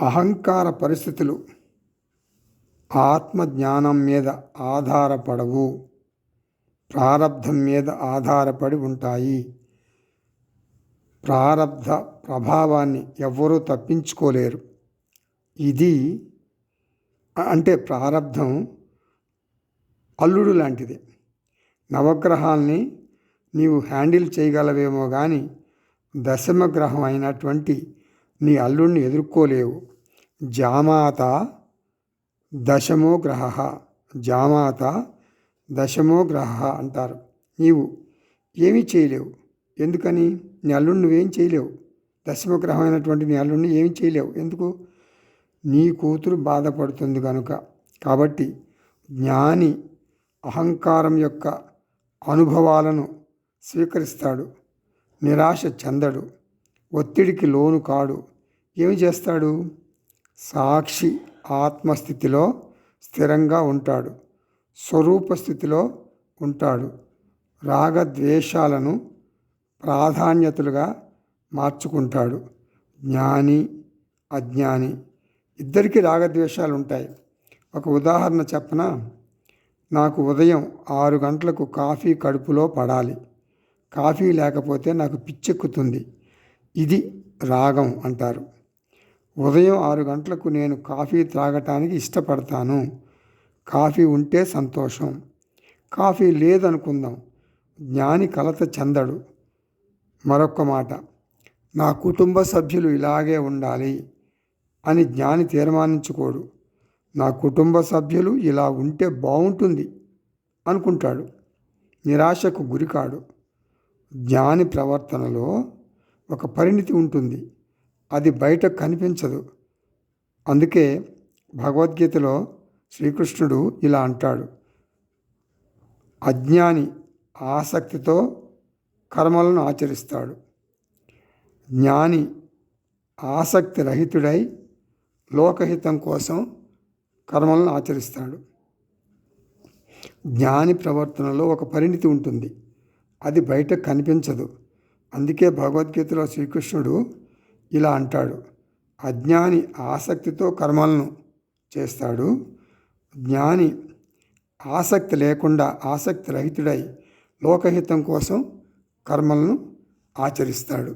అహంకార పరిస్థితులు ఆత్మజ్ఞానం మీద ఆధారపడవు, ప్రారబ్ధం మీద ఆధారపడి ఉంటాయి. ప్రారబ్ధ ప్రభావాన్ని ఎవ్వరూ తప్పించుకోలేరు. ఇది అంటే ప్రారబ్ధం అల్లుడు లాంటిది. నవగ్రహాల్ని నీవు హ్యాండిల్ చేయగలవేమో కానీ దశమగ్రహం అయినటువంటి నీ అల్లుడిని ఎదుర్కోలేవు. జామాత దశమో గ్రహ, జామాత దశమో గ్రహ అంటారు. నీవు ఏమీ చేయలేవు. ఎందుకని? నీ అల్లుడిని నువ్వేం చేయలేవు. దశమగ్రహం అయినటువంటి నీ అల్లుడిని ఏమీ చేయలేవు. ఎందుకు? నీ కూతురు బాధపడుతుంది కనుక. కాబట్టి జ్ఞాని అహంకారం యొక్క అనుభవాలను స్వీకరిస్తాడు, నిరాశ చెందడు, ఒత్తిడికి లోను కాడు. ఏమి చేస్తాడు? సాక్షి ఆత్మస్థితిలో స్థిరంగా ఉంటాడు, స్వరూప స్థితిలో ఉంటాడు. రాగద్వేషాలను ప్రాధాన్యతలుగా మార్చుకుంటాడు. జ్ఞాని అజ్ఞాని ఇద్దరికీ రాగద్వేషాలు ఉంటాయి. ఒక ఉదాహరణ చెప్పనా? నాకు ఉదయం 6 గంటలకు కాఫీ కడుపులో పడాలి. కాఫీ లేకపోతే నాకు పిచ్చెక్కుతుంది. ఇది రాగం అంటారు. ఉదయం 6 గంటలకు నేను కాఫీ త్రాగటానికి ఇష్టపడతాను. కాఫీ ఉంటే సంతోషం. కాఫీ లేదనుకుందాం, జ్ఞాని కలత చెందడు. మరొక మాట, నా కుటుంబ సభ్యులు ఇలాగే ఉండాలి అని జ్ఞాని తీర్మానించుకోడు. నా కుటుంబ సభ్యులు ఇలా ఉంటే బాగుంటుంది అనుకుంటాడు. నిరాశకు గురికాడు. జ్ఞాని ప్రవర్తనలో ఒక పరిణితి ఉంటుంది, అది బయట కనిపించదు. అందుకే భగవద్గీతలో శ్రీకృష్ణుడు ఇలా అంటాడు, అజ్ఞాని ఆసక్తితో కర్మలను ఆచరిస్తాడు, జ్ఞాని ఆసక్తి రహితుడై లోకహితం కోసం కర్మలను ఆచరిస్తాడు. జ్ఞాని ప్రవర్తనలో ఒక పరిణితి ఉంటుంది, అది బయట కనిపించదు. అందుకే భగవద్గీతలో శ్రీకృష్ణుడు ఇలా అంటాడు, అజ్ఞాని ఆసక్తితో కర్మలను చేస్తాడు, జ్ఞాని ఆసక్తి లేకుండా ఆసక్తి రహితుడై లోకహితం కోసం కర్మలను ఆచరిస్తాడు.